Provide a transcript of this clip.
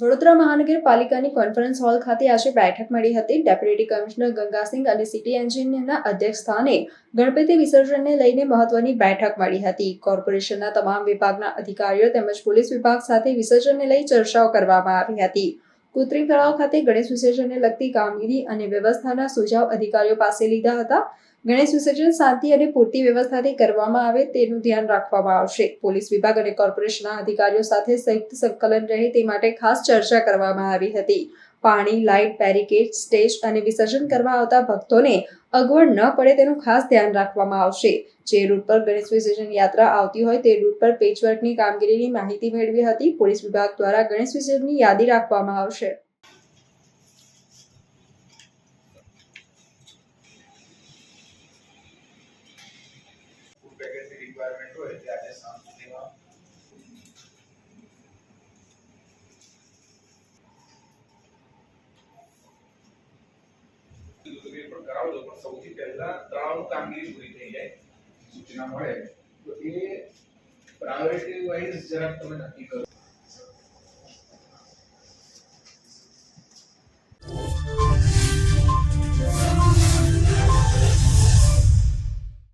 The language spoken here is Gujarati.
વડોદરા મહાનગરપાલિકાની કોન્ફરન્સ હોલ ખાતે આજે બેઠક મળી હતી। ડેપ્યુટી કમિશનર ગંગાસિંહ અને સિટી એન્જિનિયરના અધ્યક્ષસ્થાને ગણપતિ વિસર્જનને લઈને મહત્વની બેઠક મળી હતી। કોર્પોરેશનના તમામ વિભાગના અધિકારીઓ તેમજ પોલીસ વિભાગ સાથે વિસર્જનને લઈ ચર્ચાઓ કરવામાં આવી હતી। કૃત્રિમ તળાવ ખાતે ગણેશ વિસર્જનને લગતી કામગીરી અને વ્યવસ્થાના સુઝાવ અધિકારીઓ પાસે લીધા હતા। ગણેશ વિસર્જન શાંતિ અને પૂરતી વ્યવસ્થાથી કરવામાં આવે તેનું ધ્યાન રાખવામાં આવશે। પોલીસ વિભાગ અને કોર્પોરેશનના અધિકારીઓ સાથે સંયુક્ત સંકલન રહે તે માટે ખાસ ચર્ચા કરવામાં આવી હતી। પાણી, લાઇટ, બેરિકેડ, સ્ટેજ અને વિસર્જન કરવા આવતા ભક્તોને અગવડ ન પડે તેનું ખાસ ધ્યાન રાખવામાં આવશે। જે રૂટ પર ગણેશ વિસર્જન યાત્રા આવતી હોય તે રૂટ પર પેચવર્કની કામગીરીની માહિતી મેળવી હતી। પોલીસ વિભાગ દ્વારા ગણેશ વિસર્જનની યાદી રાખવામાં આવશે। પેકેજની રિક્વાયરમેન્ટ હોય તે આજે સાંજ સુધીમાં પણ કરાવજો, પણ સૌથી પહેલા તળાવનું કામગીરી પૂરી થઈ જાય, સૂચના મળે તો એ પ્રાયોરિટી વાઇઝ જરાક તમે નક્કી કરો।